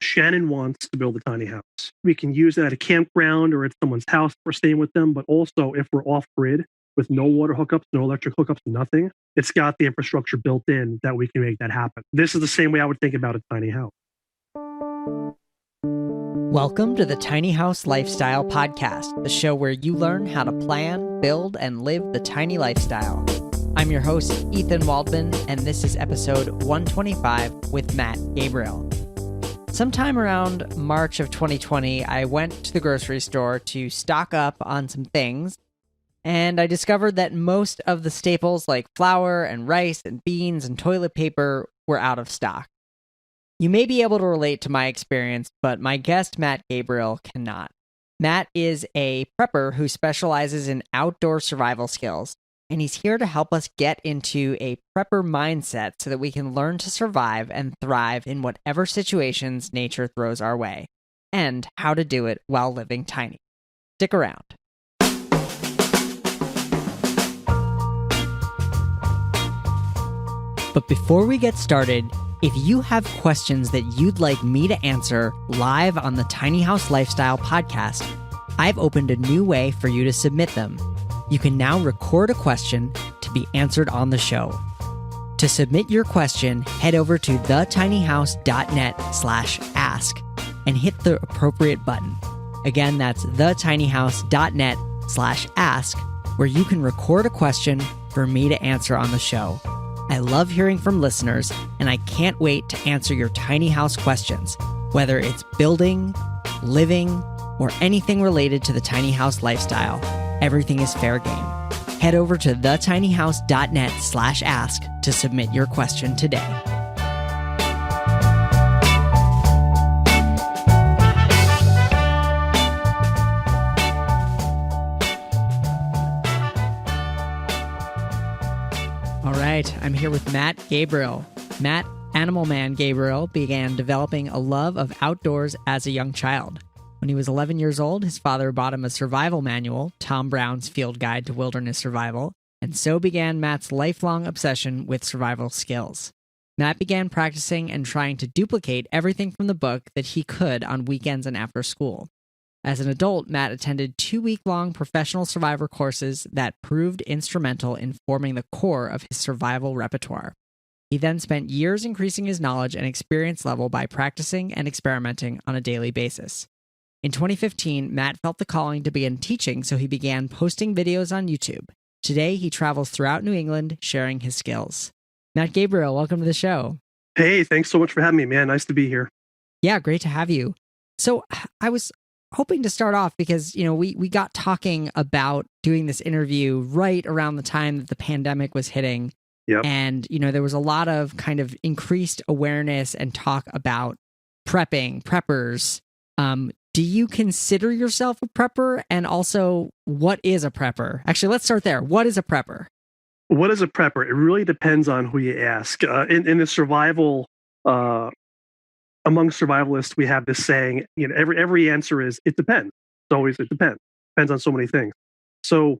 Shannon wants to build a tiny house. We can use it at a campground or at someone's house if we're staying with them, but also if we're off grid with no water hookups, no electric hookups, nothing, it's got the infrastructure built in that we can make that happen. This is the same way I would think about a tiny house. Welcome to the Tiny House Lifestyle Podcast, the show where you learn how to plan, build, and live the tiny lifestyle. I'm your host, Ethan Waldman, and this is episode 125 with Matt Gabriel. Sometime around March of 2020, I went to the grocery store to stock up on some things, and I discovered that most of the staples like flour and rice and beans and toilet paper were out of stock. You may be able to relate to my experience, but my guest, Matt Gabriel, cannot. Matt is a prepper who specializes in outdoor survival skills, and he's here to help us get into a prepper mindset so that we can learn to survive and thrive in whatever situations nature throws our way, and how to do it while living tiny. Stick around. But before we get started, if you have questions that you'd like me to answer live on the Tiny House Lifestyle Podcast, I've opened a new way for you to submit them. You can now record a question to be answered on the show. To submit your question, head over to thetinyhouse.net/ask and hit the appropriate button. Again, that's thetinyhouse.net/ask, where you can record a question for me to answer on the show. I love hearing from listeners, and I can't wait to answer your tiny house questions, whether it's building, living, or anything related to the tiny house lifestyle. Everything is fair game. Head over to thetinyhouse.net/ask to submit your question today. All right, I'm here with Matt Gabriel. Matt, Animal Man Gabriel, began developing a love of outdoors as a young child. When he was 11 years old, his father bought him a survival manual, Tom Brown's Field Guide to Wilderness Survival, and so began Matt's lifelong obsession with survival skills. Matt began practicing and trying to duplicate everything from the book that he could on weekends and after school. As an adult, Matt attended 2-week-long professional survivor courses that proved instrumental in forming the core of his survival repertoire. He then spent years increasing his knowledge and experience level by practicing and experimenting on a daily basis. In 2015, Matt felt the calling to begin teaching, so he began posting videos on YouTube. Today, he travels throughout New England sharing his skills. Matt Gabriel, welcome to the show. Hey, thanks so much for having me, man. Nice to be here. Yeah, great to have you. So I was hoping to start off because, we got talking about doing this interview right around the time that the pandemic was hitting. Yep. And, there was a lot of kind of increased awareness and talk about preppers. Do you consider yourself a prepper? And also, what is a prepper? Actually, let's start there. What is a prepper? What is a prepper? It really depends on who you ask. In the survival, among survivalists, we have this saying, every answer is, it depends. It's always, it depends. Depends on so many things. So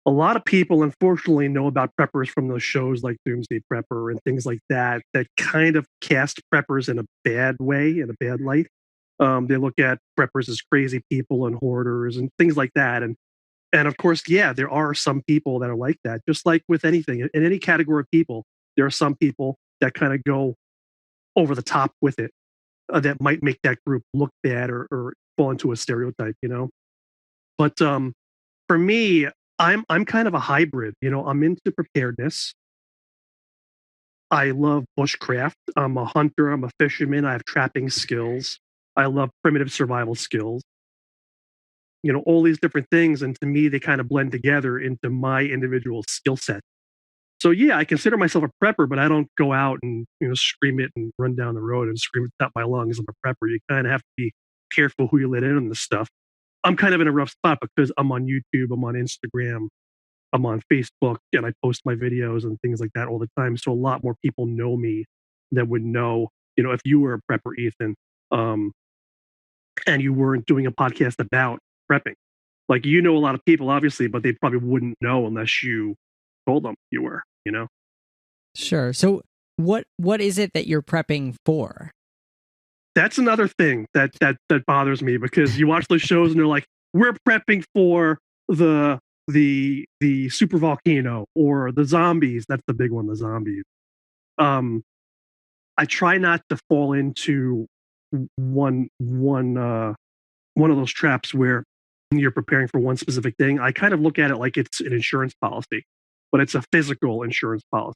a lot of people, unfortunately, know about preppers from those shows like Doomsday Prepper and things like that kind of cast preppers in a bad way, in a bad light. They look at preppers as crazy people and hoarders and things like that. And of course, yeah, there are some people that are like that, just like with anything. In any category of people, there are some people that kind of go over the top with it, that might make that group look bad or fall into a stereotype, But for me, I'm kind of a hybrid. I'm into preparedness. I love bushcraft. I'm a hunter. I'm a fisherman. I have trapping skills. I love primitive survival skills. All these different things, and to me, they kind of blend together into my individual skill set. So yeah, I consider myself a prepper, but I don't go out and scream it and run down the road and scream at the top of my lungs. I'm a prepper. You kind of have to be careful who you let in on this stuff. I'm kind of in a rough spot because I'm on YouTube, I'm on Instagram, I'm on Facebook, and I post my videos and things like that all the time. So a lot more people know me that would know, if you were a prepper, Ethan, and you weren't doing a podcast about prepping. Like, a lot of people, obviously, but they probably wouldn't know unless you told them you were, Sure. So what is it that you're prepping for? That's another thing that bothers me, because you watch those shows and they're like, we're prepping for the super volcano or the zombies. That's the big one, the zombies. I try not to fall into one of those traps where you're preparing for one specific thing. I kind of look at it like it's an insurance policy, but it's a physical insurance policy,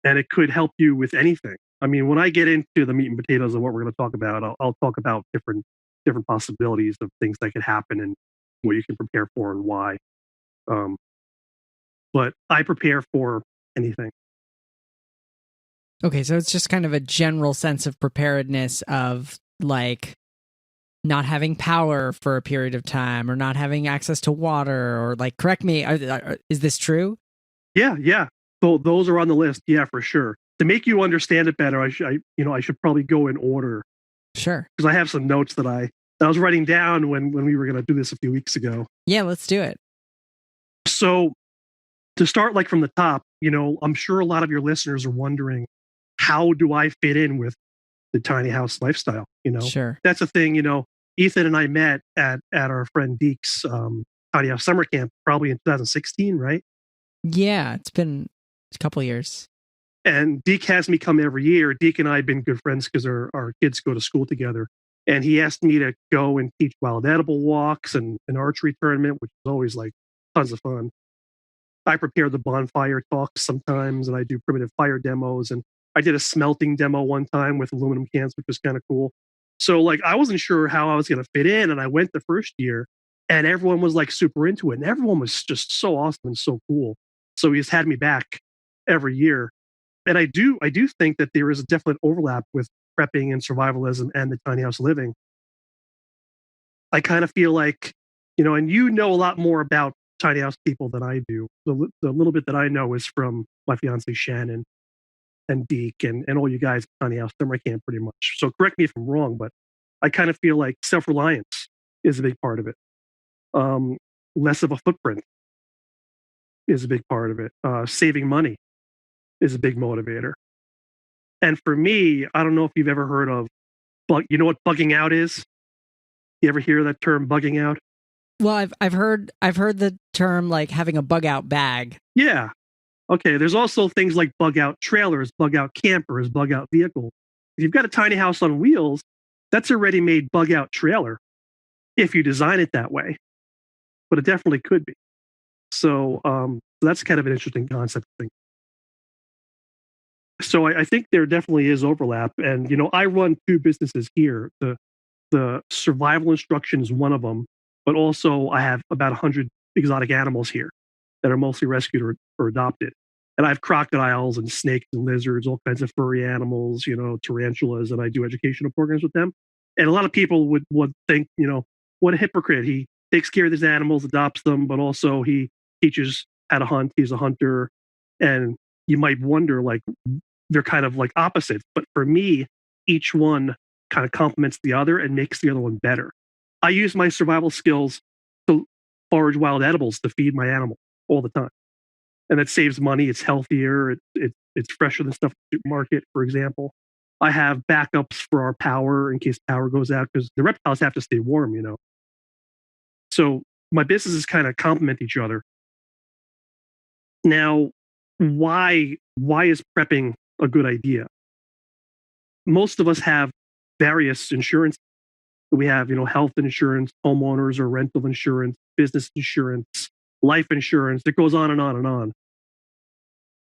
and it could help you with anything. I mean, when I get into the meat and potatoes of what we're going to talk about, I'll talk about different possibilities of things that could happen and what you can prepare for and why. Um, but I prepare for anything. Okay, so it's just kind of a general sense of preparedness of like not having power for a period of time or not having access to water, or like, correct me, is this true? Yeah. So those are on the list. Yeah, for sure. To make you understand it better, I should probably go in order, Sure. because I have some notes that I was writing down when we were going to do this a few weeks ago. Yeah, let's do it. So to start like from the top, I'm sure a lot of your listeners are wondering, how do I fit in with the tiny house lifestyle? Sure. That's the thing. Ethan and I met at our friend Deke's tiny house summer camp, probably in 2016, right? Yeah, it's been a couple years. And Deke has me come every year. Deke and I have been good friends because our kids go to school together. And he asked me to go and teach wild edible walks and an archery tournament, which is always like tons of fun. I prepare the bonfire talks sometimes, and I do primitive fire demos. And I did a smelting demo one time with aluminum cans, which was kind of cool. So like, I wasn't sure how I was going to fit in. And I went the first year, and everyone was like super into it. And everyone was just so awesome and so cool. So he's had me back every year. And I do think that there is a definite overlap with prepping and survivalism and the tiny house living. I kind of feel like, and a lot more about tiny house people than I do. The little bit that I know is from my fiance Shannon and Deke and all you guys at tiny house summer camp, pretty much. So correct me if I'm wrong, but I kind of feel like self-reliance is a big part of it. Less of a footprint is a big part of it. Saving money is a big motivator. And for me, I don't know if you've ever heard of, you know what bugging out is? You ever hear that term, bugging out? Well, I've heard the term like having a bug out bag. Yeah. Okay. There's also things like bug out trailers, bug out campers, bug out vehicles. If you've got a tiny house on wheels, that's a ready-made bug out trailer if you design it that way. But it definitely could be. So that's kind of an interesting concept thing. So I think there definitely is overlap. And, I run two businesses here. The survival instruction is one of them, but also I have about 100 exotic animals here that are mostly rescued or adopted. And I have crocodiles and snakes and lizards, all kinds of furry animals, tarantulas, and I do educational programs with them. And a lot of people would think, what a hypocrite. He takes care of these animals, adopts them, but also he teaches how to hunt. He's a hunter. And you might wonder, like, they're kind of like opposites. But for me, each one kind of complements the other and makes the other one better. I use my survival skills to forage wild edibles to feed my animal all the time. And that saves money. It's healthier. It's fresher than stuff at the supermarket, for example. I have backups for our power in case power goes out, because the reptiles have to stay warm, So my businesses kind of complement each other. Now, why is prepping a good idea? Most of us have various insurance. We have, health insurance, homeowners or rental insurance, business insurance, life insurance. It goes on and on and on.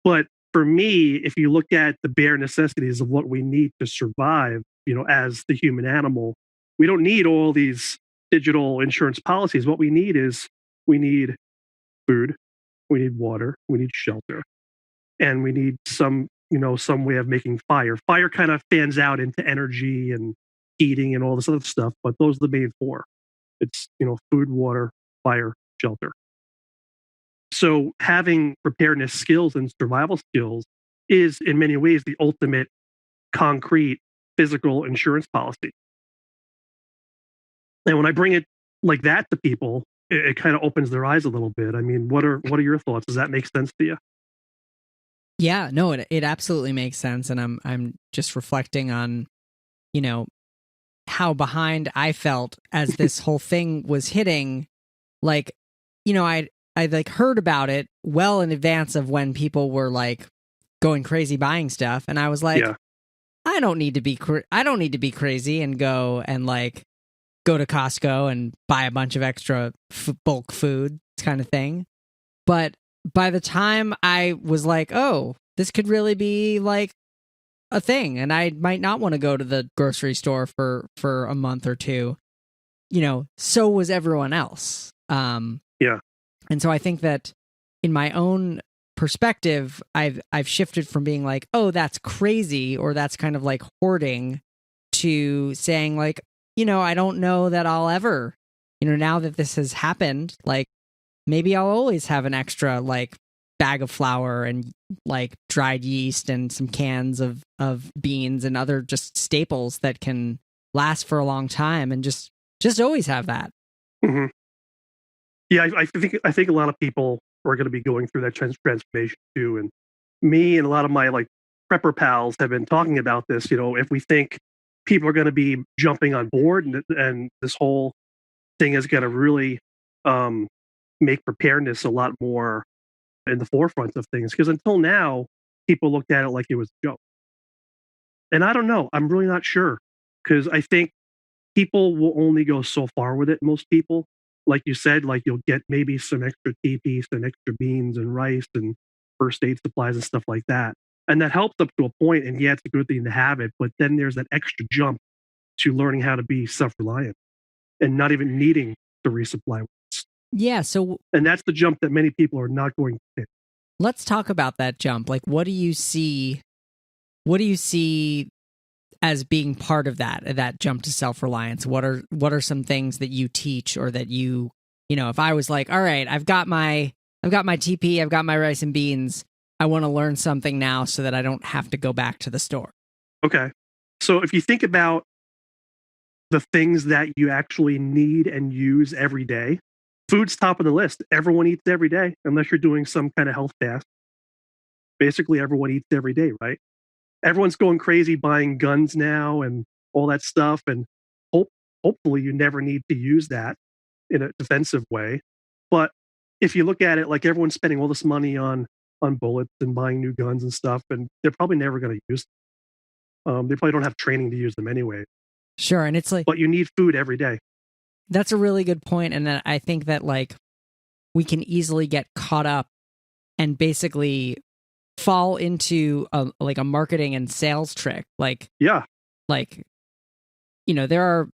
But for me, if you look at the bare necessities of what we need to survive, as the human animal, we don't need all these digital insurance policies. What we need is food, we need water, we need shelter, and we need some way of making fire. Fire kind of fans out into energy and heating and all this other stuff, but those are the main four. It's, food, water, fire, shelter. So having preparedness skills and survival skills is in many ways the ultimate concrete physical insurance policy. And when I bring it like that to people, it kind of opens their eyes a little bit. I mean, what are your thoughts? Does that make sense to you? Yeah, no, it absolutely makes sense. And I'm just reflecting on you know, how behind I felt as this whole thing was hitting. Like, you know, I like heard about it well in advance of when people were like going crazy buying stuff, and I was like, Yeah. I don't need to be crazy and go to Costco and buy a bunch of extra bulk food kind of thing. But by the time I was like, oh, this could really be like a thing, and I might not want to go to the grocery store for a month or two, you know, so was everyone else. Yeah. And so I think that in my own perspective, I've shifted from being like, oh, that's crazy, or that's kind of like hoarding, to saying like, you know, I don't know that I'll ever, you know, now that this has happened, like maybe I'll always have an extra like bag of flour and like dried yeast and some cans of beans and other just staples that can last for a long time, and just always have that. Mm-hmm. Yeah, I think a lot of people are going to be going through that transformation too. And me and a lot of my like prepper pals have been talking about this. You know, if we think people are going to be jumping on board, and this whole thing is going to really make preparedness a lot more in the forefront of things. Because until now, people looked at it like it was a joke. And I don't know. I'm really not sure, because I think people will only go so far with it. Most people, like you said, like you'll get maybe some extra TP, some extra beans and rice and first aid supplies and stuff like that. And that helps up to a point, and yeah, it's a good thing to have it. But then there's that extra jump to learning how to be self-reliant and not even needing to resupply. Yeah. So, and that's the jump that many people are not going to take. Let's talk about that jump. Like, what do you see? What do you see as being part of that jump to self-reliance? What are some things that you teach, or that you know, if I was like, all right, I've got my TP, I've got my rice and beans, I want to learn something now so that I don't have to go back to the store. Okay. So if you think about the things that you actually need and use every day, food's top of the list. Everyone eats every day, unless you're doing some kind of health fast. Basically, everyone eats every day, right? Everyone's going crazy buying guns now and all that stuff. And hopefully you never need to use that in a defensive way. But if you look at it, like everyone's spending all this money on bullets and buying new guns and stuff, and they're probably never going to use them. They probably don't have training to use them anyway. Sure. And it's like, but you need food every day. That's a really good point. And then I think that like we can easily get caught up and basically fall into like a marketing and sales trick. Like, yeah, like, you know, there are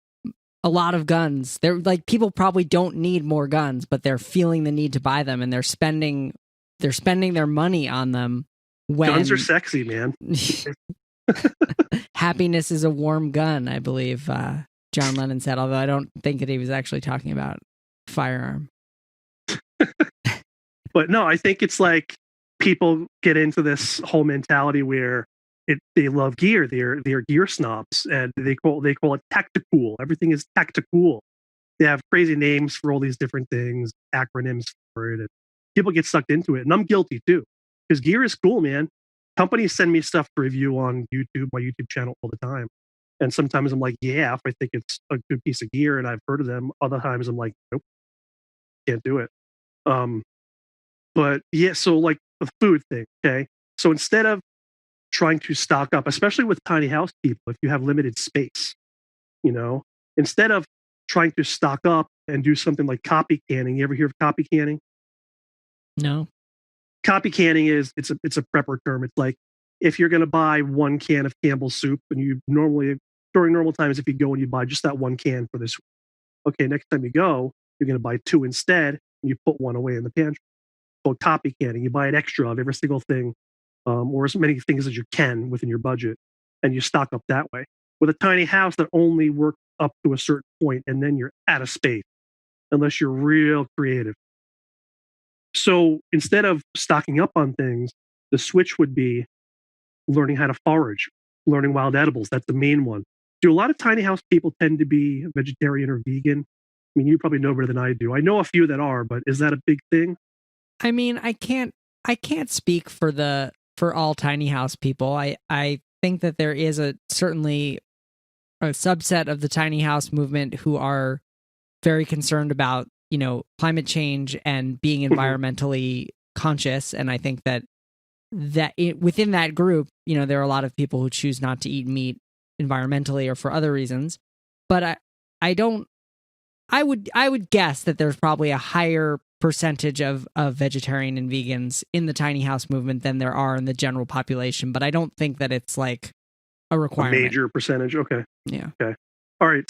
a lot of guns. They're like, people probably don't need more guns, but they're feeling the need to buy them, and they're spending their money on them. When guns are sexy, man. Happiness is a warm gun, I believe John Lennon said, although I don't think that he was actually talking about firearm. But no, I think it's like people get into this whole mentality where they love gear. They're gear snobs, and they call it tactical. Everything is tactical. They have crazy names for all these different things, acronyms for it, and people get sucked into it. And I'm guilty too, because gear is cool, man. Companies send me stuff to review on YouTube, my YouTube channel, all the time. And sometimes I'm like, yeah, if I think it's a good piece of gear and I've heard of them. Other times I'm like, nope, can't do it. But yeah, so like the food thing, okay? So instead of trying to stock up, especially with tiny house people, if you have limited space, you know, instead of trying to stock up and do something like copy canning. You ever hear of copy canning? No. Copy canning is it's a prepper term. It's like if you're going to buy one can of Campbell's soup, and you normally during normal times, if you go and you buy just that one can for this week, okay, next time you go, you're going to buy two instead, and you put one away in the pantry. So copy canning, you buy an extra of every single thing, or as many things as you can within your budget, and you stock up that way. With a tiny house, that only works up to a certain point, and then you're out of space unless you're real creative. So instead of stocking up on things, the switch would be learning how to forage, learning wild edibles. That's the main one. Do a lot of tiny house people tend to be vegetarian or vegan? I mean, you probably know better than I do. I know a few that are, but is that a big thing? I mean, I can't speak for all tiny house people. I think that there is certainly a subset of the tiny house movement who are very concerned about, climate change and being environmentally conscious. And I think that within that group, there are a lot of people who choose not to eat meat environmentally or for other reasons. But I would guess that there's probably a higher percentage of vegetarian and vegans in the tiny house movement than there are in the general population. But I don't think that it's like a requirement. A major percentage. Okay. Yeah. Okay. All right.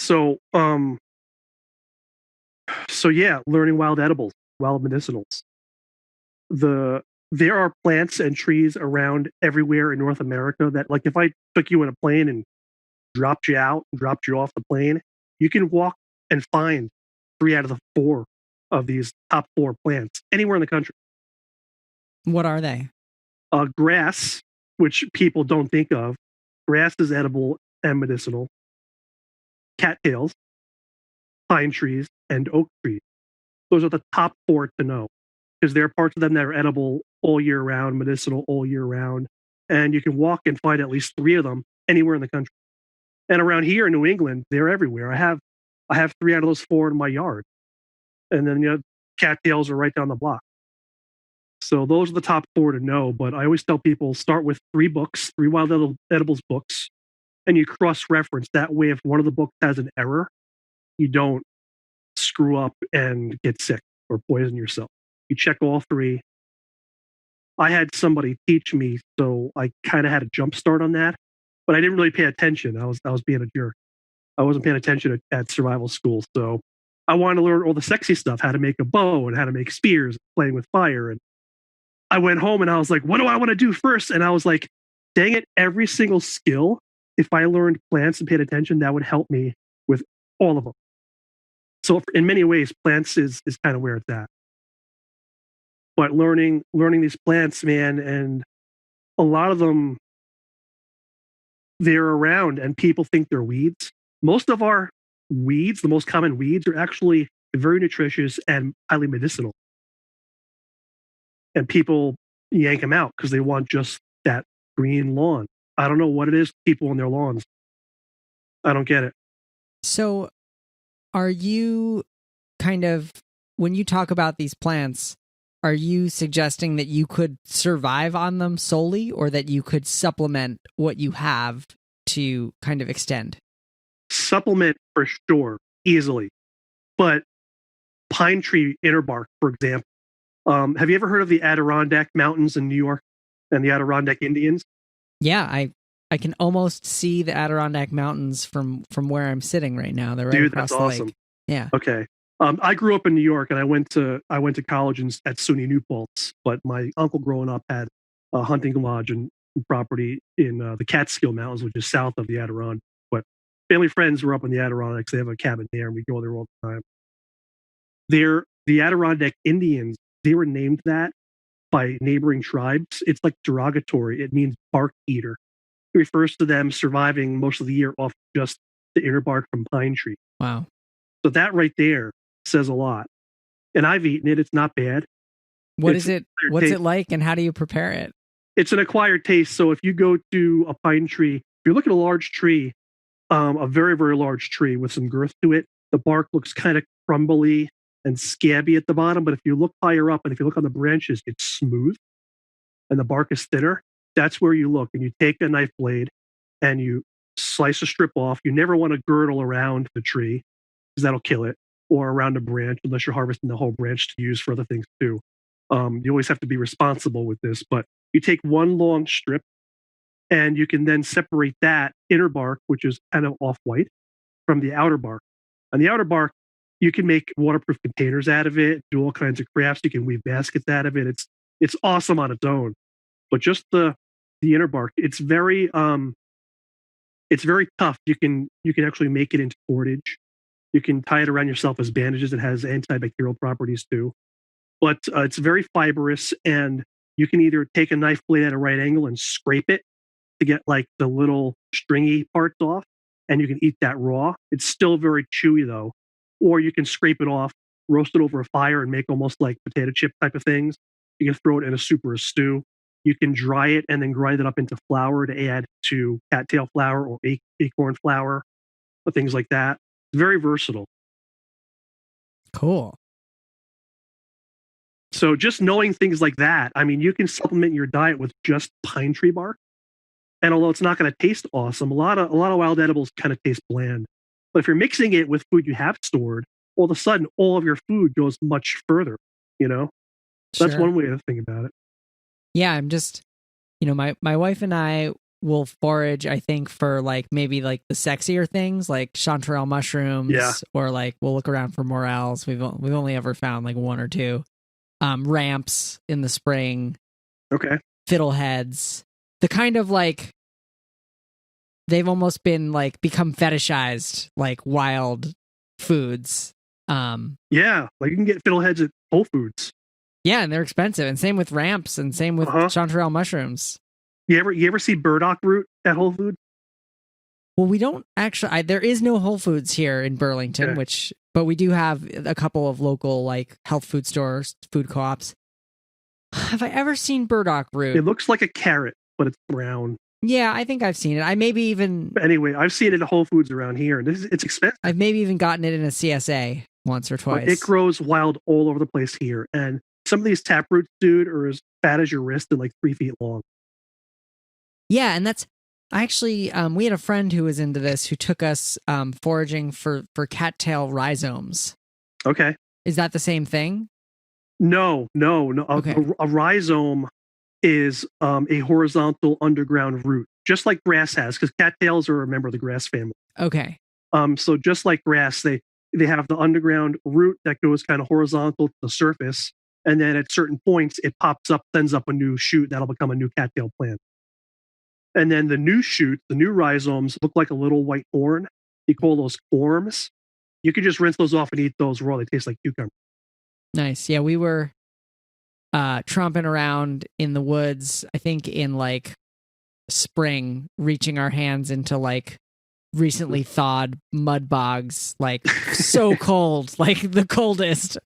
So yeah, learning wild edibles, wild medicinals. There are plants and trees around everywhere in North America that, like, if I took you in a plane and dropped you out and dropped you off the plane, you can walk and find 3 out of the 4 of these top 4 plants anywhere in the country. What are they? Grass, which people don't think of. Grass is edible and medicinal. Cattails, pine trees, and oak trees. Those are the top 4 to know, because there are parts of them that are edible all year round, medicinal all year round, and you can walk and find at least 3 of them anywhere in the country. And around here in New England, they're everywhere. I have 3 out of those 4 in my yard, and then cattails are right down the block. So those are the top 4 to know. But I always tell people, start with 3 books, 3 wild edibles books, and you cross-reference. That way, if one of the books has an error, you don't screw up and get sick or poison yourself. You check all 3. I had somebody teach me, so I kind of had a jump start on that, but I didn't really pay attention. I was being a jerk. I wasn't paying attention at survival school, so I wanted to learn all the sexy stuff, how to make a bow and how to make spears, playing with fire. And I went home and I was like, what do I want to do first? And I was like, dang it, every single skill, if I learned plants and paid attention, that would help me with all of them. So in many ways, plants is kind of where it's at. But learning these plants, man, and a lot of them, they're around and people think they're weeds. Most of our weeds, the most common weeds, are actually very nutritious and highly medicinal. And people yank them out because they want just that green lawn. I don't know what it is, people on their lawns. I don't get it. So are you kind of, when you talk about these plants, are you suggesting that you could survive on them solely, or that you could supplement what you have to kind of extend? Supplement for sure, easily. But pine tree inner bark, for example. Have you ever heard of the Adirondack Mountains in New York and the Adirondack Indians? Yeah, I can almost see the Adirondack Mountains from where I'm sitting right now. They're right Dude, across that's the awesome. lake. Yeah. Okay. I grew up in New York, and I went to college at SUNY New Paltz. But my uncle growing up had a hunting lodge and property in the Catskill Mountains, which is south of the Adirondack. But family friends were up in the Adirondacks. They have a cabin there, and we go there all the time. The Adirondack Indians, they were named that by neighboring tribes. It's like derogatory. It means bark eater. It refers to them surviving most of the year off just the inner bark from pine tree. Wow. So that right there says a lot. And I've eaten it. It's not bad. What's it like, and how do you prepare it? It's an acquired taste. So if you go to a pine tree, if you look at a large tree, a very, very large tree with some girth to it, the bark looks kind of crumbly and scabby at the bottom. But if you look higher up and if you look on the branches, it's smooth and the bark is thinner. That's where you look, and you take a knife blade and you slice a strip off. You never want to girdle around the tree because that'll kill it, or around a branch, unless you're harvesting the whole branch to use for other things too. You always have to be responsible with this, but you take one long strip and you can then separate that inner bark, which is kind of off-white, from the outer bark. And the outer bark, you can make waterproof containers out of it, do all kinds of crafts. You can weave baskets out of it. It's awesome on its own. But just the inner bark, it's very tough. You can actually make it into cordage. You can tie it around yourself as bandages. It has antibacterial properties too. But it's very fibrous, and you can either take a knife blade at a right angle and scrape it to get like the little stringy parts off, and you can eat that raw. It's still very chewy though. Or you can scrape it off, roast it over a fire, and make almost like potato chip type of things. You can throw it in a soup or a stew. You can dry it and then grind it up into flour to add to cattail flour or acorn flour. things like that. Very versatile. Cool. So just knowing things like that, I mean, you can supplement your diet with just pine tree bark. And although it's not going to taste awesome, a lot of wild edibles kind of taste bland. But if you're mixing it with food you have stored, all of a sudden all of your food goes much further. You know, that's Sure. one way to think about it. Yeah, I'm just, my wife and I will forage, I think, for like maybe like the sexier things like chanterelle mushrooms, Yeah. or like we'll look around for morels. We've only ever found like one or two. Ramps in the spring, Okay. fiddleheads, the kind of like they've almost been like become fetishized, like wild foods. Yeah, like you can get fiddleheads at Whole Foods. Yeah, and they're expensive, and same with ramps, and same with chanterelle mushrooms. You ever see burdock root at Whole Foods? Well, we don't actually. There is no Whole Foods here in Burlington, but we do have a couple of local like health food stores, food co-ops. Have I ever seen burdock root? It looks like a carrot, but it's brown. Yeah, I think I've seen it. I maybe even. But anyway, I've seen it at Whole Foods around here, and it's expensive. I've maybe even gotten it in a CSA once or twice. It grows wild all over the place here, and some of these tap roots, dude, are as fat as your wrist and like 3 feet long. Yeah, and that's actually we had a friend who was into this who took us foraging for cattail rhizomes. Okay. Is that the same thing? No. Okay. A rhizome is a horizontal underground root, just like grass has, because cattails are a member of the grass family. Okay. So just like grass, they have the underground root that goes kind of horizontal to the surface, and then at certain points it pops up, sends up a new shoot that'll become a new cattail plant. And then the new shoot, the new rhizomes look like a little white horn. You call those corms. You can just rinse those off and eat those raw. They taste like cucumber. Nice. Yeah, we were tromping around in the woods, I think in like spring, reaching our hands into like recently thawed mud bogs, like so cold, like the coldest.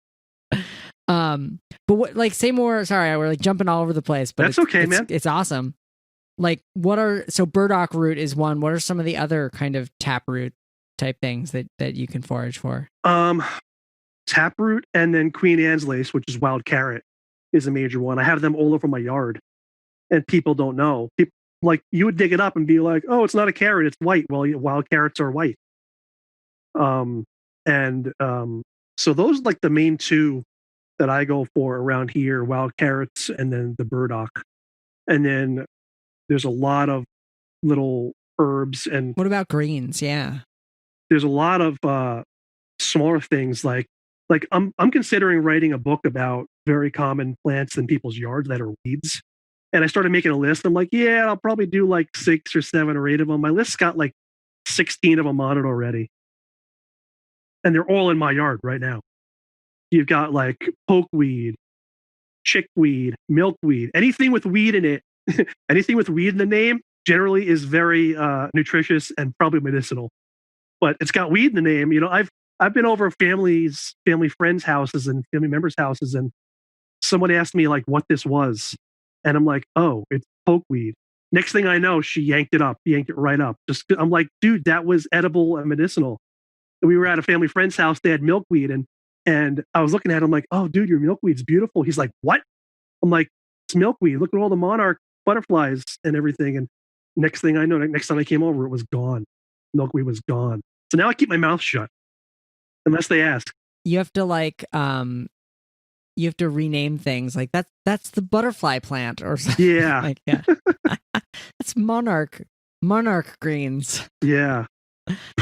But what, like, say more. Sorry, we're like jumping all over the place, but that's okay, man. It's awesome. Like, so burdock root is one. What are some of the other kind of taproot type things that you can forage for? Taproot, and then Queen Anne's lace, which is wild carrot, is a major one. I have them all over my yard, and people don't know. People, like, you would dig it up and be like, "Oh, it's not a carrot; it's white." Well, wild carrots are white. So those are like the main two that I go for around here: wild carrots, and then the burdock. And then there's a lot of little herbs. And what about greens? Yeah, there's a lot of smaller things like I'm considering writing a book about very common plants in people's yards that are weeds. And I started making a list. I'm like, yeah, I'll probably do like 6 or 7 or 8 of them. My list's got like 16 of them on it already. And they're all in my yard right now. You've got like pokeweed, chickweed, milkweed, anything with weed in it, anything with weed in the name generally is very nutritious and probably medicinal. But it's got weed in the name. You know, I've been over family friends' houses and family members' houses, and someone asked me like what this was, and I'm like, oh, it's pokeweed. Next thing I know, she yanked it right up. I'm like, dude, that was edible and medicinal. And we were at a family friend's house. They had milkweed, and I was looking at him like, oh, dude, your milkweed's beautiful. He's like, what? I'm like, it's milkweed. Look at all the monarch butterflies and everything. And next thing I know, next time I came over, it was gone. Milkweed was gone. So now I keep my mouth shut unless they ask. You have to like you have to rename things like that's the butterfly plant or something. Yeah. Like, yeah. That's monarch greens. Yeah.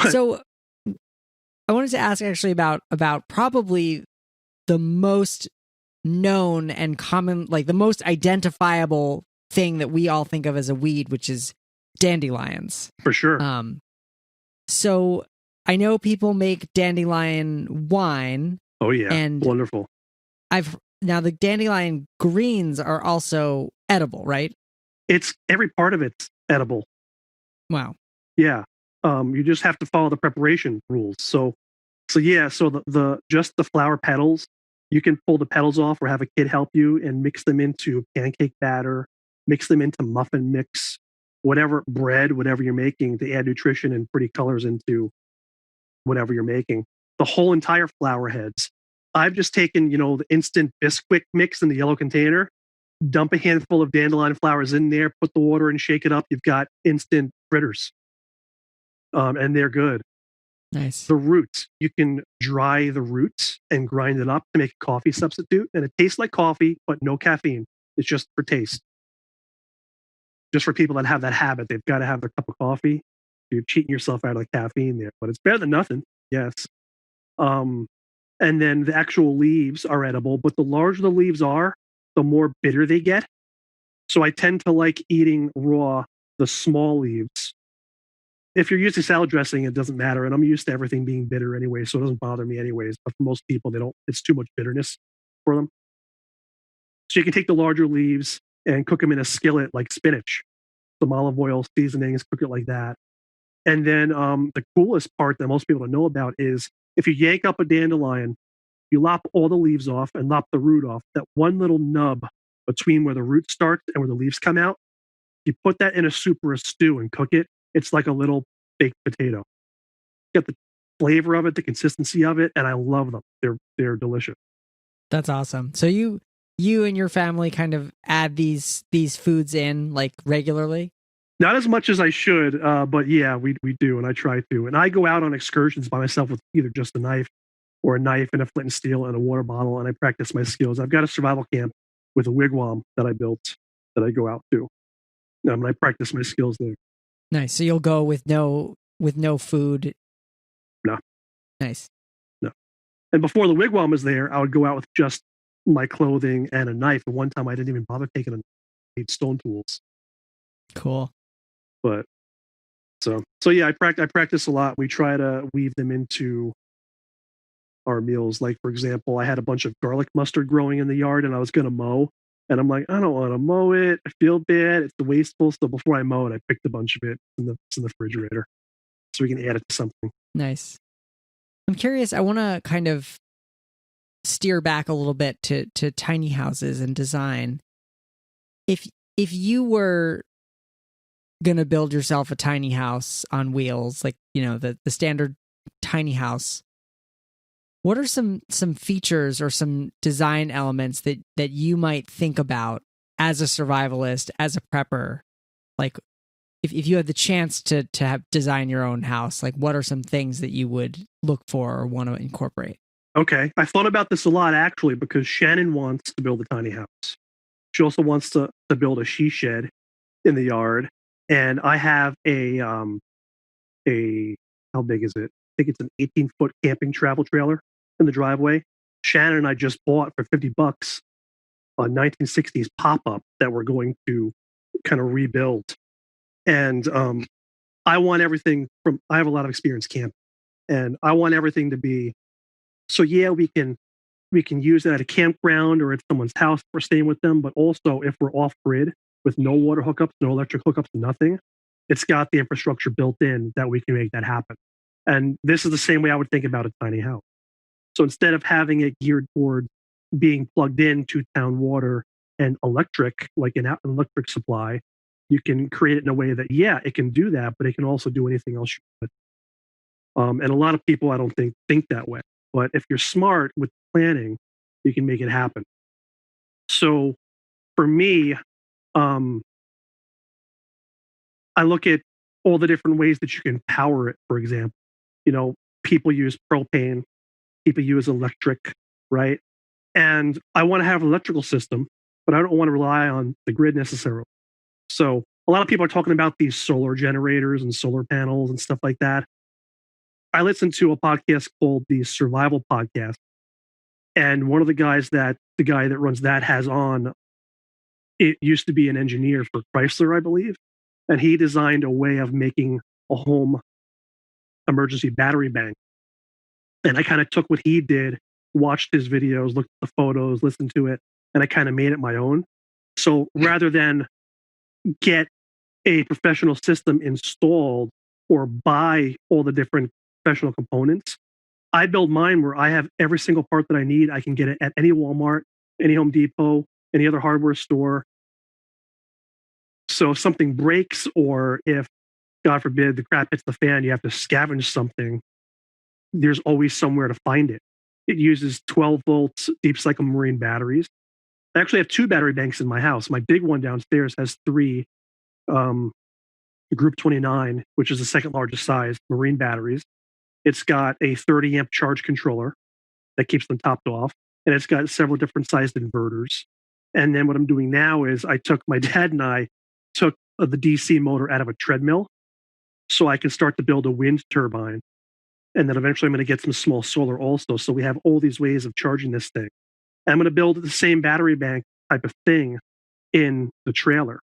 So I wanted to ask actually about probably the most known and common, like the most identifiable thing that we all think of as a weed, which is dandelions. For sure. So I know people make dandelion wine. Oh yeah, and wonderful. Now the dandelion greens are also edible, right? It's every part of it's edible. Wow. Yeah. You just have to follow the preparation rules. So yeah. So the just the flower petals, you can pull the petals off or have a kid help you and mix them into pancake batter, mix them into muffin mix, whatever bread, whatever you're making to add nutrition and pretty colors into whatever you're making. The whole entire flour heads. I've just taken, the instant Bisquick mix in the yellow container, dump a handful of dandelion flowers in there, put the water in, shake it up. You've got instant fritters, and they're good. Nice. The roots, you can dry the roots and grind it up to make a coffee substitute, and it tastes like coffee, but no caffeine. It's just for taste. Just for people that have that habit, they've got to have their cup of coffee. You're cheating yourself out of the caffeine there, but it's better than nothing. Yes. And then the actual leaves are edible, but the larger the leaves are, the more bitter they get. So I tend to like eating raw the small leaves. If you're using salad dressing, it doesn't matter. And I'm used to everything being bitter anyway, so it doesn't bother me anyways. But for most people, it's too much bitterness for them. So you can take the larger leaves and cook them in a skillet like spinach, some olive oil seasonings, cook it like that. And then the coolest part that most people don't know about is if you yank up a dandelion, you lop all the leaves off and lop the root off. That one little nub between where the root starts and where the leaves come out, you put that in a soup or a stew and cook it. It's like a little baked potato. Get the flavor of it, the consistency of it, and I love them. They're delicious. That's awesome. So you and your family kind of add these foods in like regularly? Not as much as I should, but yeah, we do, and I try to. And I go out on excursions by myself with either just a knife or a knife and a flint and steel and a water bottle, and I practice my skills. I've got a survival camp with a wigwam that I built that I go out to, and I practice my skills there. Nice. So you'll go with no food? No. Nice. No. And before the wigwam was there, I would go out with just my clothing and a knife. And one time I didn't even bother taking stone tools. Cool. But so yeah, I practice a lot. We try to weave them into our meals. Like, for example, I had a bunch of garlic mustard growing in the yard and I was going to mow. And I'm like, I don't want to mow it. I feel bad. It's wasteful. So before I mow it, I picked a bunch of it in the refrigerator so we can add it to something. Nice. I'm curious. I want to kind of steer back a little bit to tiny houses and design. If you were going to build yourself a tiny house on wheels, like, the standard tiny house, what are some features or some design elements that you might think about as a survivalist, as a prepper? Like, if you had the chance to have design your own house, like, what are some things that you would look for or want to incorporate? Okay. I thought about this a lot, actually, because Shannon wants to build a tiny house. She also wants to build a she shed in the yard. And I have a how big is it? I think it's an 18-foot camping travel trailer in the driveway. Shannon and I just bought for $50 a 1960s pop-up that we're going to kind of rebuild. And I want everything I have a lot of experience camping, and I want everything to be, so yeah, we can use it at a campground or at someone's house if we're staying with them, but also if we're off grid with no water hookups, no electric hookups, nothing, it's got the infrastructure built in that we can make that happen. And this is the same way I would think about a tiny house. So instead of having it geared toward being plugged in to town water and electric, like an electric supply, you can create it in a way that, yeah, it can do that, but it can also do anything else you want. And a lot of people, I don't think that way. But if you're smart with planning, you can make it happen. So for me, I look at all the different ways that you can power it, for example. People use propane, people use electric, right? And I want to have an electrical system, but I don't want to rely on the grid necessarily. So a lot of people are talking about these solar generators and solar panels and stuff like that. I listened to a podcast called the Survival Podcast. And one of the guy that runs that has on, it used to be an engineer for Chrysler, I believe. And he designed a way of making a home emergency battery bank. And I kind of took what he did, watched his videos, looked at the photos, listened to it, and I kind of made it my own. So rather than get a professional system installed or buy all the different professional components, I build mine where I have every single part that I need. I can get it at any Walmart, any Home Depot, any other hardware store. So if something breaks, or if, God forbid, the crap hits the fan, you have to scavenge something, there's always somewhere to find it. It uses 12 volts deep cycle marine batteries. I actually have 2 battery banks in my house. My big one downstairs has 3 um, Group 29, which is the second largest size marine batteries. It's got a 30 amp charge controller that keeps them topped off, and it's got several different sized inverters. And then what I'm doing now is my dad and I took the DC motor out of a treadmill so I can start to build a wind turbine. And then eventually I'm going to get some small solar also. So we have all these ways of charging this thing. And I'm going to build the same battery bank type of thing in the trailer,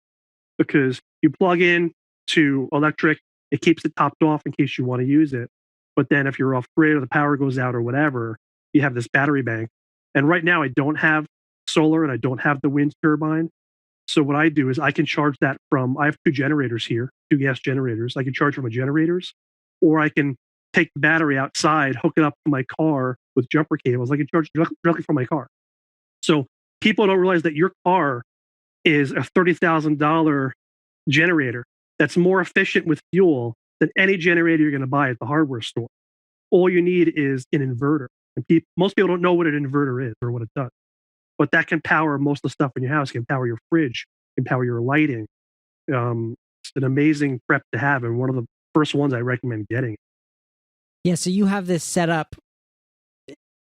because you plug in to electric, it keeps it topped off in case you want to use it. But then if you're off grid or the power goes out or whatever, you have this battery bank. And right now I don't have solar and I don't have the wind turbine. So what I do is I can charge that I have 2 generators here, 2 gas generators. I can charge from my generators, or I can take the battery outside, hook it up to my car with jumper cables. I can charge directly from my car. So people don't realize that your car is a $30,000 generator that's more efficient with fuel than any generator you're going to buy at the hardware store. All you need is an inverter. And most people don't know what an inverter is or what it does. But that can power most of the stuff in your house. It can power your fridge, it can power your lighting. It's an amazing prep to have, and one of the first ones I recommend getting. Yeah, so you have this set up,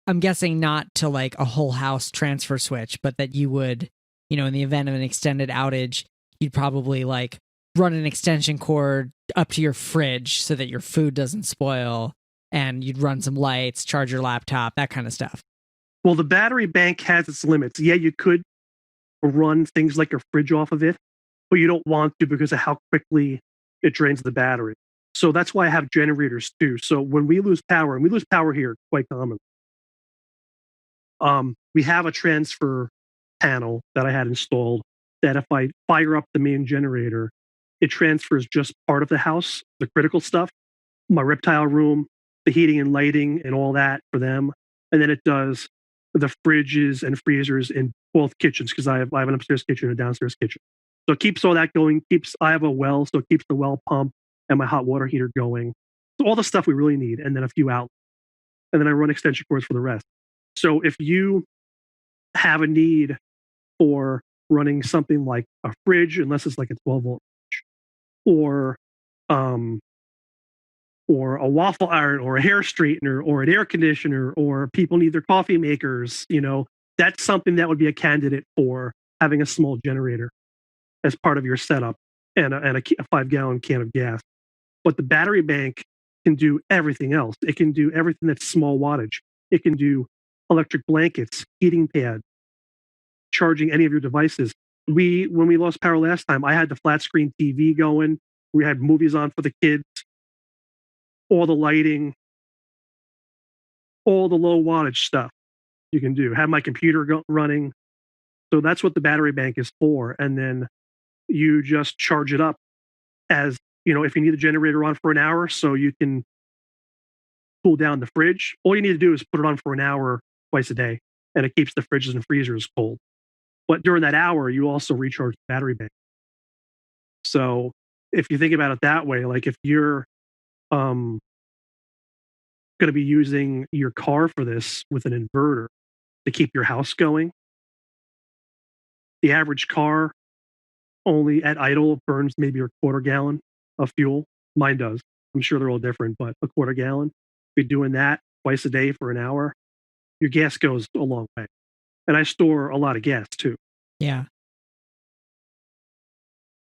I'm guessing not to like a whole house transfer switch, but that you would, in the event of an extended outage, you'd probably like run an extension cord up to your fridge so that your food doesn't spoil, and you'd run some lights, charge your laptop, that kind of stuff. Well, the battery bank has its limits. Yeah, you could run things like a fridge off of it, but you don't want to because of how quickly it drains the battery. So that's why I have generators too. So when we lose power, and we lose power here quite common, we have a transfer panel that I had installed that if I fire up the main generator, it transfers just part of the house, the critical stuff, my reptile room, the heating and lighting and all that for them. And then it does the fridges and freezers in both kitchens, because I have an upstairs kitchen and a downstairs kitchen. So it keeps all that going. I have a well, so it keeps the well pump and my hot water heater going. So all the stuff we really need, and then a few outlets. And then I run extension cords for the rest. So if you have a need for running something like a fridge, unless it's like a 12-volt fridge, or a waffle iron or a hair straightener or an air conditioner, or people need their coffee makers, that's something that would be a candidate for having a small generator as part of your setup, and a 5-gallon can of gas. But the battery bank can do everything else. It can do everything that's small wattage. It can do electric blankets, heating pads, charging any of your devices. When we lost power last time, I had the flat screen TV going. We had movies on for the kids, all the lighting, all the low wattage stuff you can do. Have my computer running. So that's what the battery bank is for. And then you just charge it up as, if you need the generator on for an hour so you can cool down the fridge, all you need to do is put it on for an hour twice a day, and it keeps the fridges and freezers cold. But during that hour, you also recharge the battery bank. So if you think about it that way, like if you're going to be using your car for this with an inverter to keep your house going, the average car only at idle burns maybe a quarter gallon of fuel. Mine does. I'm sure they're all different, but a quarter gallon. If you're doing that twice a day for an hour, your gas goes a long way. And I store a lot of gas too. Yeah.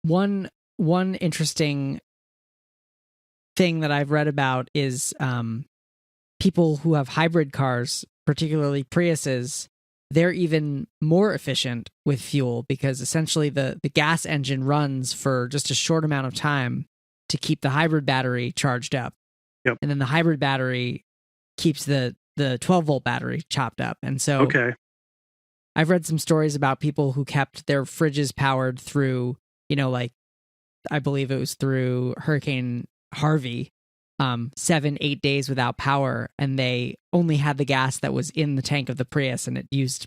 One interesting thing that I've read about is people who have hybrid cars, particularly Priuses, they're even more efficient with fuel because essentially the gas engine runs for just a short amount of time to keep the hybrid battery charged up. Yep. And then the hybrid battery keeps the 12-volt battery chopped up. And so I've read some stories about people who kept their fridges powered through, like I believe it was through Hurricane Harvey, 7-8 days without power, and they only had the gas that was in the tank of the Prius, and it used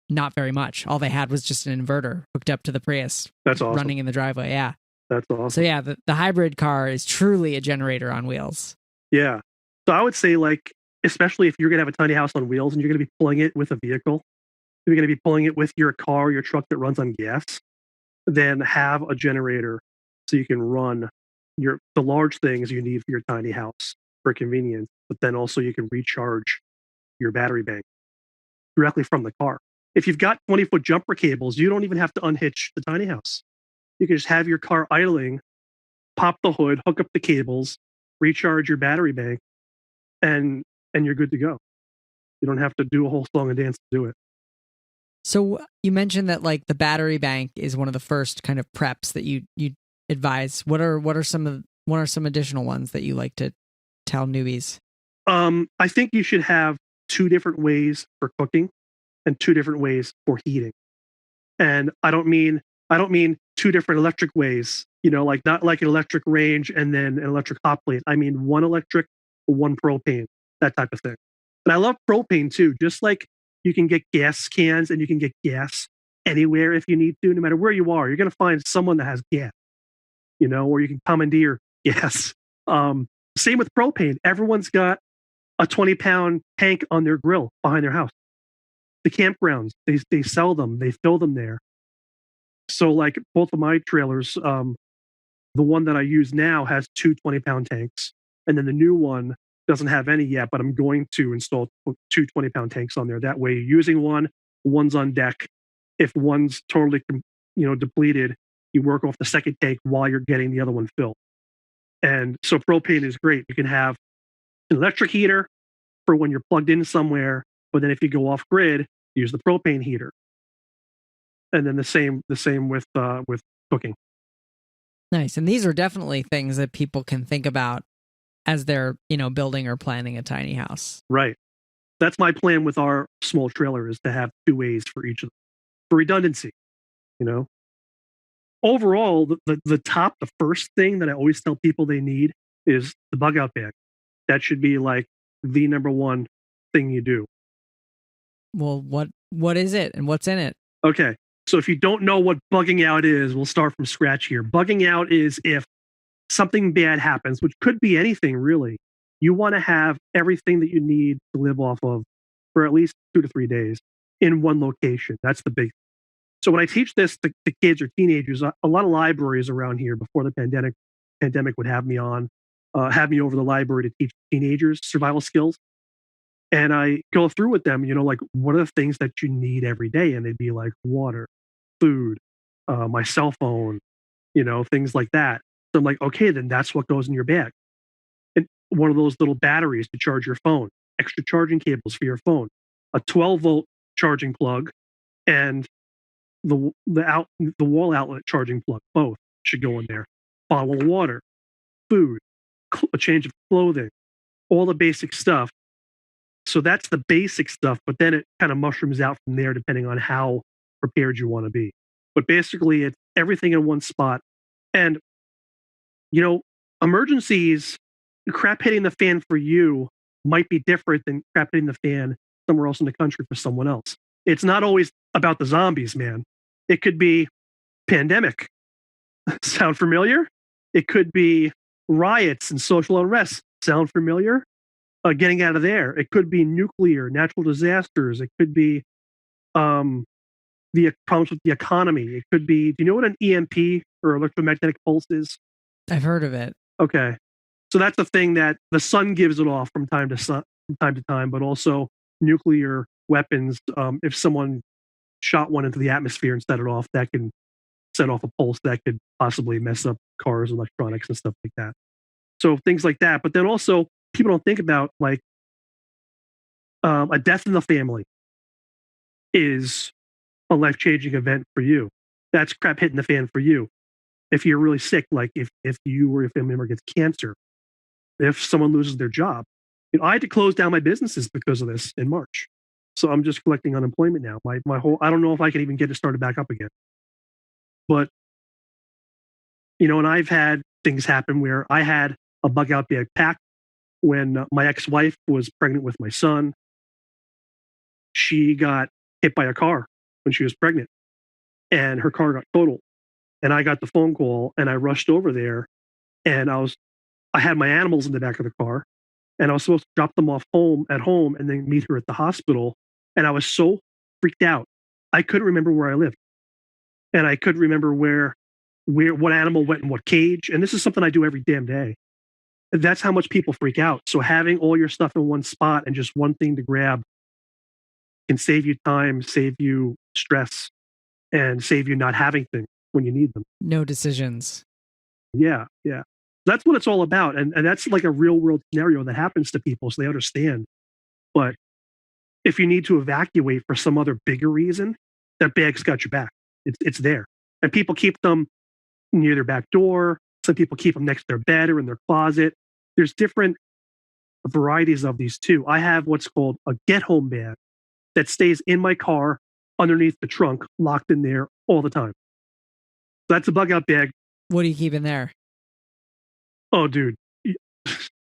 not very much. All they had was just an inverter hooked up to the Prius. That's awesome. Running in the driveway. Yeah. That's awesome. So yeah, the hybrid car is truly a generator on wheels. Yeah. So I would say like especially if you're going to have a tiny house on wheels and you're going to be pulling it with a vehicle, you're going to be pulling it with your car or your truck that runs on gas, then have a generator so you can run the large things you need for your tiny house for convenience, but then also you can recharge your battery bank directly from the car. If you've got 20-foot jumper cables, you don't even have to unhitch the tiny house. You can just have your car idling, pop the hood, hook up the cables, recharge your battery bank, and you're good to go. You don't have to do a whole song and dance to do it. So you mentioned that like the battery bank is one of the first kind of preps that you advise. What are some additional ones that you like to tell newbies? I think you should have 2 different ways for cooking and 2 different ways for heating. And I don't mean 2 different electric ways, like not like an electric range and then an electric hot plate. I mean 1 electric, 1 propane, that type of thing. And I love propane too, just like you can get gas cans and you can get gas anywhere if you need to, no matter where you are. You're going to find someone that has gas, or you can commandeer gas. Same with propane. Everyone's got a 20-pound tank on their grill behind their house. The campgrounds, they sell them, they fill them there. So like both of my trailers, the one that I use now has 2 20-pound tanks, and then the new one doesn't have any yet, but I'm going to install 2 20-pound tanks on there. That way, using one's on deck. If one's totally depleted, you work off the second tank while you're getting the other one filled. And so propane is great. You can have an electric heater for when you're plugged in somewhere, but then if you go off grid, use the propane heater. And then the same with cooking. Nice. And these are definitely things that people can think about as they're, building or planning a tiny house. Right. That's my plan with our small trailer, is to have 2 ways for each of them for redundancy. Overall, the first thing that I always tell people they need is the bug out bag. That should be like the number 1 thing you do. Well, what is it and what's in it? Okay. So if you don't know what bugging out is, we'll start from scratch here. Bugging out is if something bad happens, which could be anything really. You want to have everything that you need to live off of for at least 2 to 3 days in one location. That's the big. So when I teach this to kids or teenagers, a lot of libraries around here before the pandemic would have me over the library to teach teenagers survival skills. And I go through with them, like, what are the things that you need every day? And they'd be like water, food, my cell phone, things like that. So I'm like, okay, then that's what goes in your bag. And one of those little batteries to charge your phone, extra charging cables for your phone, a 12-volt charging plug, and the wall outlet charging plug, both should go in there. Bottle of water, food, a change of clothing, all the basic stuff. So that's the basic stuff, but then it kind of mushrooms out from there depending on how prepared you want to be. But basically, it's everything in one spot. And, emergencies, crap hitting the fan for you might be different than crap hitting the fan somewhere else in the country for someone else. It's not always about the zombies, man. It could be pandemic. Sound familiar? It could be riots and social unrest. Sound familiar? Getting out of there. It could be nuclear, natural disasters. It could be the problems with the economy. It could be, do you know what an EMP or electromagnetic pulse is? I've heard of it. Okay. So that's the thing that the sun gives it off from time to time, but also nuclear weapons. If someone shot one into the atmosphere and set it off, that can set off a pulse that could possibly mess up cars, electronics, and stuff like that. So things like that. But then also, people don't think about like a death in the family is a life-changing event for you. That's crap hitting the fan for you. If you're really sick, like if you or your family member gets cancer, if someone loses their job, I had to close down my businesses because of this in March. So I'm just collecting unemployment now. My whole, I don't know if I can even get it started back up again. But, and I've had things happen where I had a bug out bag packed when my ex-wife was pregnant with my son. She got hit by a car when she was pregnant and her car got totaled. And I got the phone call and I rushed over there and I had my animals in the back of the car. and I was supposed to drop them off at home and then meet her at the hospital. And I was so freaked out. I couldn't remember where I lived. And I couldn't remember where what animal went in what cage. And this is something I do every damn day. That's how much people freak out. So having all your stuff in one spot and just one thing to grab can save you time, save you stress, and save you not having things when you need them. No decisions. Yeah, yeah. That's what it's all about. And that's like a real world scenario that happens to people so they understand. But if you need to evacuate for some other bigger reason, that bag's got your back. It's there. And people keep them near their back door. Some people keep them next to their bed or in their closet. There's different varieties of these too. I have what's called a get home bag that stays in my car underneath the trunk, locked in there all the time. That's a bug out bag. What do you keep in there? Oh, dude, you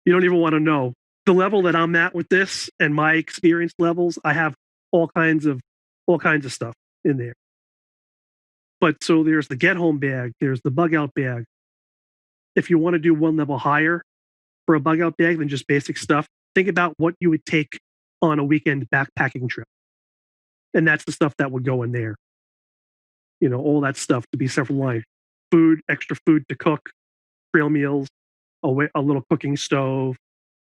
don't even want to know. The level that I'm at with this and my experience levels, I have all kinds of stuff in there. But so there's the get home bag, there's the bug out bag. If you want to do one level higher for a bug out bag than just basic stuff, think about what you would take on a weekend backpacking trip. And that's the stuff that would go in there. You know, all that stuff to be self-reliant. Food, extra food to cook, trail meals, a little cooking stove,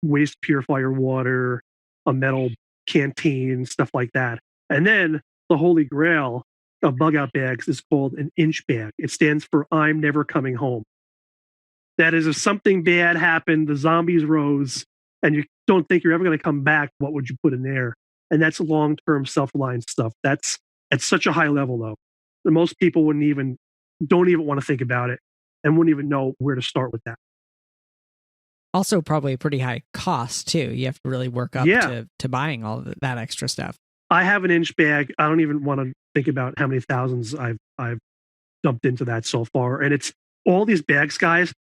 waste purifier water, a metal canteen, stuff like that. And then the holy grail of bug out bags is called an inch bag. It stands for I'm never coming home. That is, if something bad happened, the zombies rose, and you don't think you're ever going to come back, what would you put in there? And that's long-term self-reliant stuff. That's at such a high level, though. And most people don't even want to think about it and wouldn't even know where to start with that. Also, probably a pretty high cost too. You have to really work up to buying all of that extra stuff. I have an inch bag. I don't even want to think about how many thousands I've dumped into that so far. And it's all these bags, guys.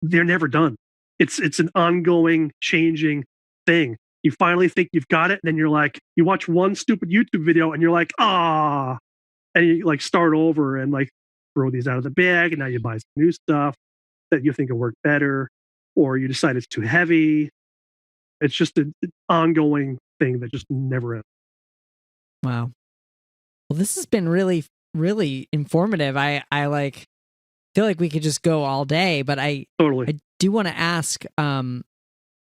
They're never done. It's an ongoing, changing thing. You finally think you've got it, and then you're like, you watch one stupid YouTube video, and you're like, and you like start over and like throw these out of the bag, and now you buy some new stuff that you think will work better, or you decide it's too heavy. It's just an ongoing thing that just never ends. Wow. Well, this has been really, really informative. I feel like we could just go all day, but I do want to ask, I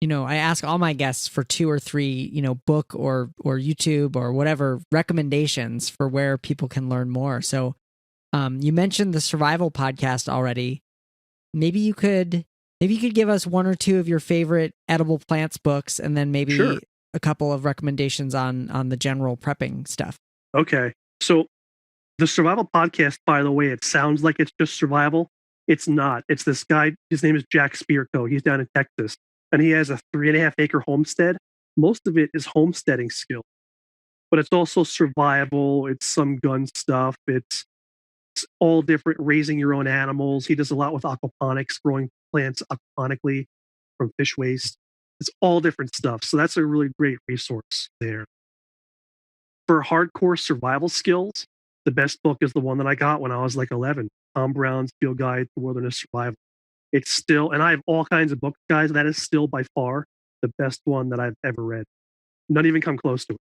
ask all my guests for 2 or 3, book or YouTube or whatever recommendations for where people can learn more. So, you mentioned the survival podcast already. Maybe you could give us 1 or 2 of your favorite edible plants books, and then maybe a couple of recommendations on the general prepping stuff. Okay. So the survival podcast, by the way, it sounds like it's just survival. It's not. It's this guy. His name is Jack Spirko. He's down in Texas, and he has a 3.5 acre homestead. Most of it is homesteading skill, but it's also survival. It's some gun stuff. It's all different, raising your own animals. He does a lot with aquaponics, growing plants aquaponically from fish waste. It's all different stuff. So that's a really great resource there. For hardcore survival skills, the best book is the one that I got when I was like 11, Tom Brown's Field Guide to Wilderness Survival. It's still, and I have all kinds of books, guys. That is still by far the best one that I've ever read. Not even come close to it.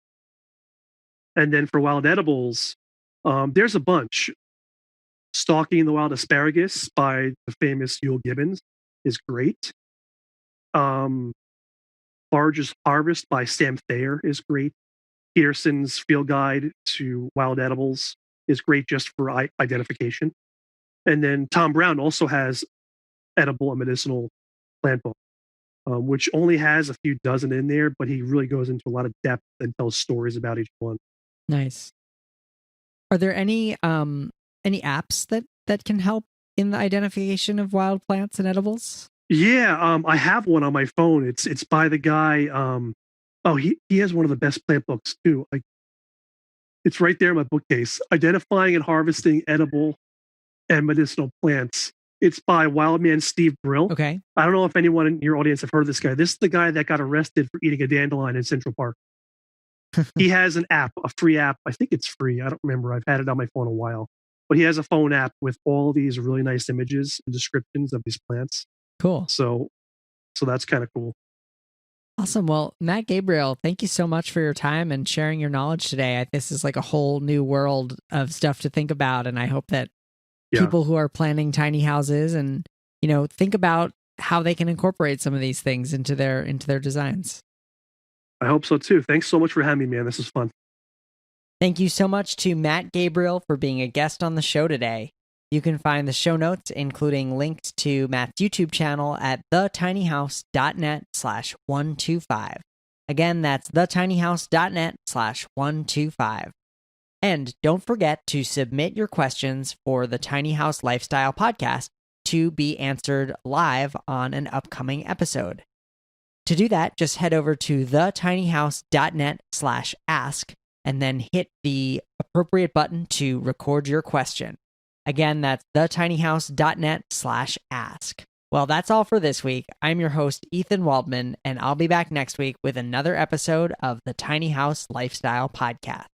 And then for wild edibles, there's a bunch. Stalking the Wild Asparagus by the famous Yule Gibbons is great. Barge's Harvest by Sam Thayer is great. Peterson's Field Guide to Wild Edibles is great just for identification. And then Tom Brown also has edible and medicinal plant book, which only has a few dozen in there, but he really goes into a lot of depth and tells stories about each one. Nice. Are there any apps that can help in the identification of wild plants and edibles? Yeah, I have one on my phone. It's by the guy. He has one of the best plant books too. Like, it's right there in my bookcase. Identifying and Harvesting Edible and Medicinal Plants. It's by Wildman Steve Brill. Okay. I don't know if anyone in your audience have heard of this guy. This is the guy that got arrested for eating a dandelion in Central Park. He has an app, a free app. I think it's free. I don't remember. I've had it on my phone a while. But he has a phone app with all these really nice images and descriptions of these plants. Cool. So that's kind of cool. Awesome. Well, Matt Gabriel, thank you so much for your time and sharing your knowledge today. This is like a whole new world of stuff to think about. And I hope that people who are planning tiny houses and, think about how they can incorporate some of these things into their designs. I hope so too. Thanks so much for having me, man. This is fun. Thank you so much to Matt Gabriel for being a guest on the show today. You can find the show notes, including links to Matt's YouTube channel at thetinyhouse.net/125. Again, that's thetinyhouse.net/125. And don't forget to submit your questions for the Tiny House Lifestyle podcast to be answered live on an upcoming episode. To do that, just head over to thetinyhouse.net/ask and then hit the appropriate button to record your question. Again, that's thetinyhouse.net/ask. Well, that's all for this week. I'm your host, Ethan Waldman, and I'll be back next week with another episode of the Tiny House Lifestyle Podcast.